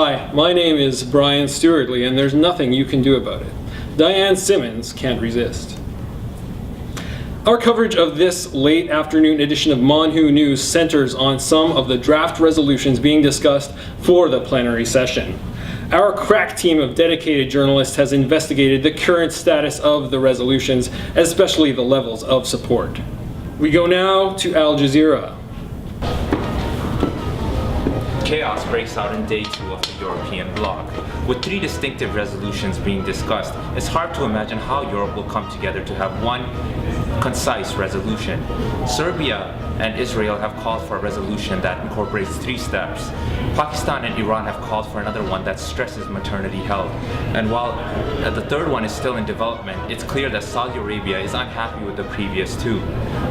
Hi, my name is Brian Stewartley, and there's nothing you can do about it. Diane Simmons can't resist. Our coverage of this late afternoon edition of MonWHO News centers on some of the draft resolutions being discussed for the plenary session. Our crack team of dedicated journalists has investigated the current status of the resolutions, especially the levels of support. We go now to Al Jazeera. Chaos breaks out in day 2 of the European bloc. With 3 distinctive resolutions being discussed, it's hard to imagine how Europe will come together to have one concise resolution. Serbia and Israel have called for a resolution that incorporates 3 steps. Pakistan and Iran have called for another one that stresses maternity health. And while the third one is still in development, it's clear that Saudi Arabia is unhappy with the previous 2.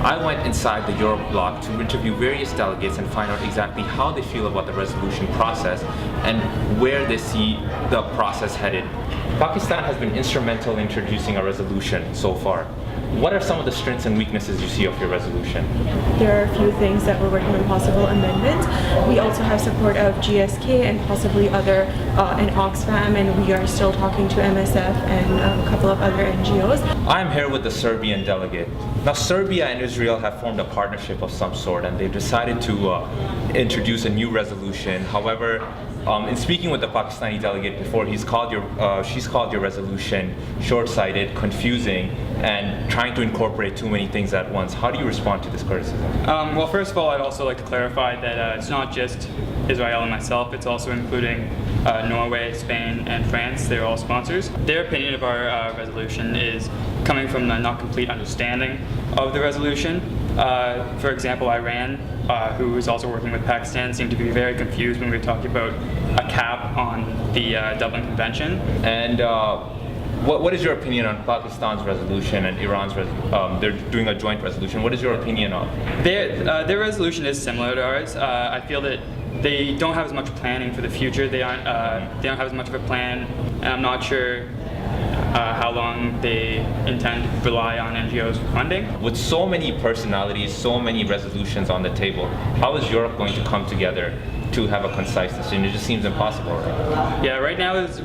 I went inside the Europe bloc to interview various delegates and find out exactly how they feel about the resolution process and where they see the process headed. Pakistan has been instrumental in introducing a resolution so far. What are some of the strengths and weaknesses you see of your resolution? There are a few things that we're working on possible amendments. We also have support of GSK and possibly other, and Oxfam, and we are still talking to MSF and a couple of other NGOs. I'm here with the Serbian delegate. Now, Serbia and Israel have formed a partnership of some sort, and they've decided to introduce a new resolution. However, in speaking with the Pakistani delegate before, she's called your resolution short-sighted, confusing, and trying to incorporate too many things at once. How do you respond to this criticism? Well, first of all, I'd also like to clarify that it's not just Israel and myself, it's also including Norway, Spain, and France. They're all sponsors. Their opinion of our resolution is coming from a not complete understanding of the resolution. For example, Iran, who is also working with Pakistan, seemed to be very confused when we were talking about a cap on the Dublin Convention. And what is your opinion on Pakistan's resolution and Iran's they're doing a joint resolution. What is your opinion on? Their resolution is similar to ours. I feel that they don't have as much planning for the future. They don't have as much of a plan, and I'm not sure how long they intend to rely on NGOs for funding. With so many personalities, so many resolutions on the table, how is Europe going to come together to have a concise decision? It just seems impossible, right? Yeah, right now there's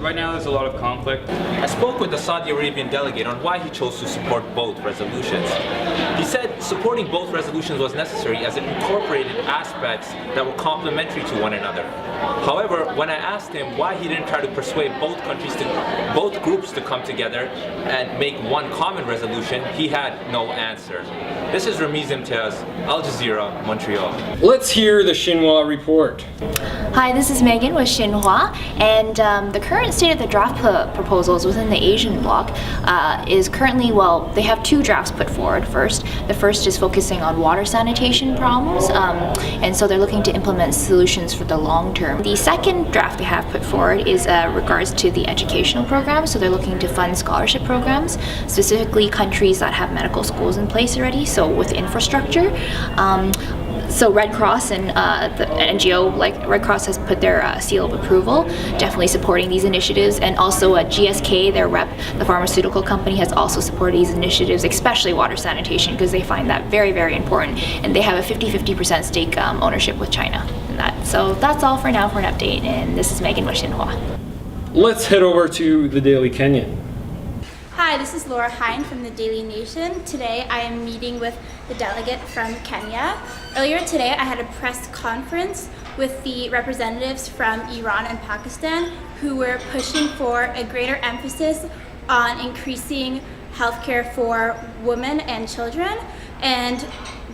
a lot of conflict. I spoke with the Saudi Arabian delegate on why he chose to support both resolutions. He said supporting both resolutions was necessary as it incorporated aspects that were complementary to one another. However, when I asked him why he didn't try to persuade both groups to come together and make one common resolution, he had no answer. This is Ramiz Imtiaz, Al Jazeera, Montreal. Let's hear the Xinhua report. Hi, this is Megan with Xinhua, and the current state of the draft proposals within the Asian bloc is currently, well, they have 2 drafts put forward first. The first is focusing on water sanitation problems, and so they're looking to implement solutions for the long term. The second draft they have put forward is regards to the educational programs, so they're looking to fund scholarship programs, specifically countries that have medical schools in place already, so with infrastructure. So Red Cross and the NGO like Red Cross has put their seal of approval, definitely supporting these initiatives, and also GSK, their rep, the pharmaceutical company, has also supported these initiatives, especially water sanitation, because they find that very, very important, and they have a 50-50% stake ownership with China in that. So that's all for now for an update, and this is Megan with Xinhua. Let's head over to the Daily Kenyan. Hi, this is Laura Hine from the Daily Nation. Today I am meeting with the delegate from Kenya. Earlier today I had a press conference with the representatives from Iran and Pakistan who were pushing for a greater emphasis on increasing healthcare for women and children. And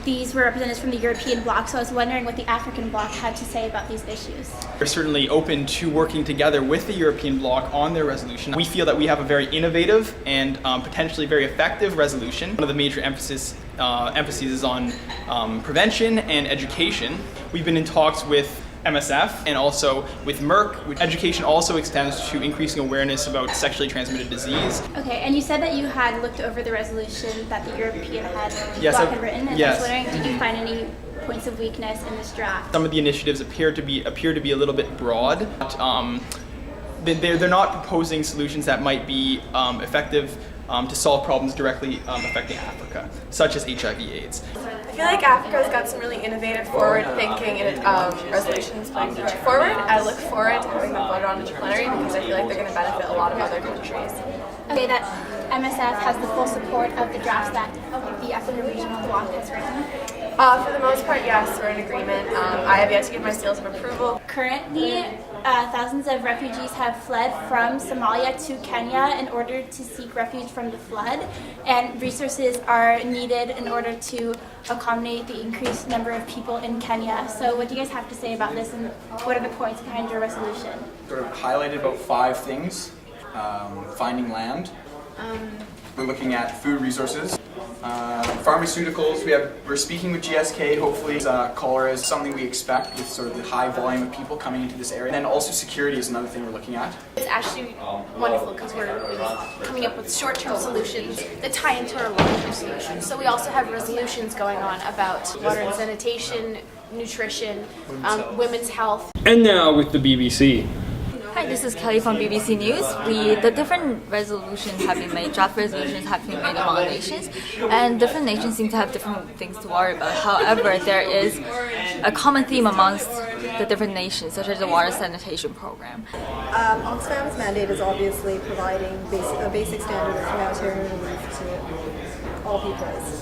these were representatives from the European bloc, so I was wondering what the African bloc had to say about these issues. We're certainly open to working together with the European bloc on their resolution. We feel that we have a very innovative and potentially very effective resolution. One of the major emphases is on prevention and education. We've been in talks with MSF and also with Merck. Education also extends to increasing awareness about sexually transmitted disease. Okay, and you said that you had looked over the resolution that the European Yes, bloc had written, and yes. I was wondering, did you find any points of weakness in this draft? Some of the initiatives appear to be a little bit broad. They're not proposing solutions that might be effective to solve problems directly affecting Africa, such as HIV/AIDS. I feel like Africa's got some really innovative, forward-thinking resolutions going forward. I look forward to having them voted on in the plenary because I feel like they're going to benefit a lot of other countries. Okay, that MSF has the full support of the drafts that the African Regional Bloc has written. For the most part, yes, we're in agreement. I have yet to give my seals of approval. Currently, thousands of refugees have fled from Somalia to Kenya in order to seek refuge from the flood, and resources are needed in order to accommodate the increased number of people in Kenya. So what do you guys have to say about this, and what are the points behind your resolution? Sort of highlighted about 5 things. Finding land. We're looking at food resources. Pharmaceuticals, we're speaking with GSK, hopefully cholera is something we expect with sort of the high volume of people coming into this area. And then also security is another thing we're looking at. It's actually wonderful because we're coming up with short-term solutions that tie into our long-term solutions. So we also have resolutions going on about water and sanitation, nutrition, women's health. And now with the BBC. Hi, this is Kelly from BBC News. The different resolutions have been made, draft resolutions have been made among nations, and different nations seem to have different things to worry about. However, there is a common theme amongst the different nations, such as the water sanitation program. Oxfam's mandate is obviously providing a basic standard of humanitarian relief to all peoples.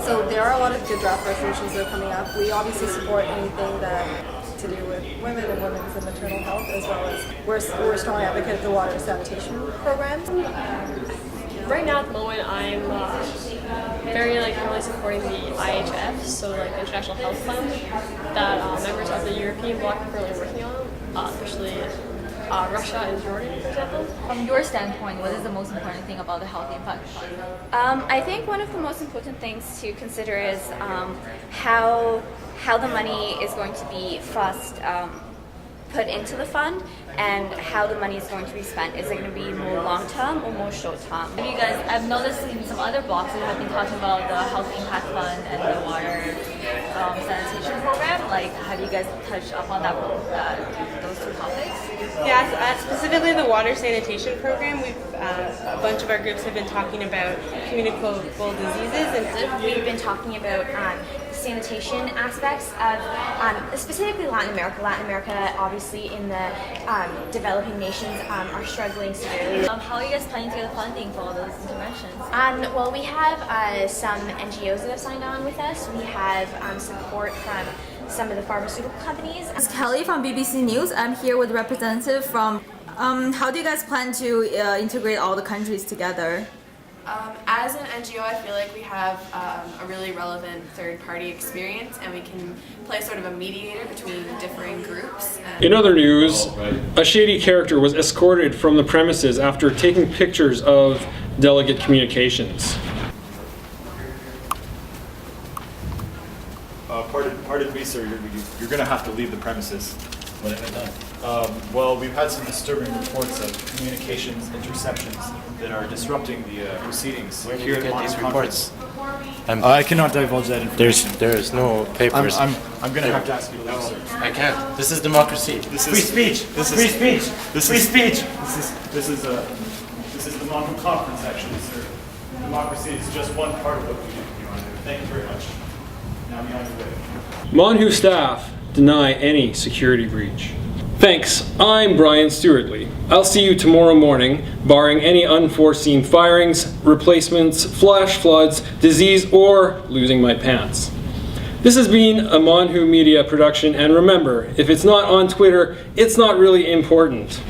So there are a lot of good draft resolutions that are coming up. We obviously support anything that to do with women and women's and maternal health, as well as we're a strong advocate of the water sanitation programs. Right now at the moment I'm very heavily supporting the IHF, so the International Health Fund that members of the European bloc are currently working on, especially Russia and Jordan, for example. From your standpoint, what is the most important thing about the Health Impact Fund? I think one of the most important things to consider is how the money is going to be first put into the fund and how the money is going to be spent. Is it going to be more long-term or more short-term? You guys, I've noticed in some other blogs that have been talking about the Health Impact Fund and the water sanitation program. Have you guys touched up on those 2 topics? Yeah, specifically the water sanitation program. A bunch of our groups have been talking about communicable diseases, and we've been talking about sanitation aspects of specifically Latin America. Latin America, obviously, in the developing nations are struggling severely. How are you guys planning to get funding for all those interventions? Well, we have some NGOs that have signed on with us. We have support from some of the pharmaceutical companies. This is Kelly from BBC News. I'm here with a representative from... how do you guys plan to integrate all the countries together? As an NGO, I feel like we have a really relevant third-party experience, and we can play sort of a mediator between differing groups. In other news, a shady character was escorted from the premises after taking pictures of delegate communications. Pardon me, sir, you're going to have to leave the premises. What have I done? Well, we've had some disturbing reports of communications interceptions that are disrupting the proceedings. Where did you get these reports? I cannot divulge that information. There's no papers. I'm going to have to ask you to leave, sir. I can't. This is democracy. This free is speech. Free speech. Free speech. This is the MonWHO conference, actually, sir. Democracy is just one part of what we do, Your Honor. Thank you very much. Now be on your way. MonWHO staff deny any security breach. Thanks, I'm Brian Stewartley. I'll see you tomorrow morning, barring any unforeseen firings, replacements, flash floods, disease, or losing my pants. This has been a MonWHO Media production, and remember, if it's not on Twitter, it's not really important.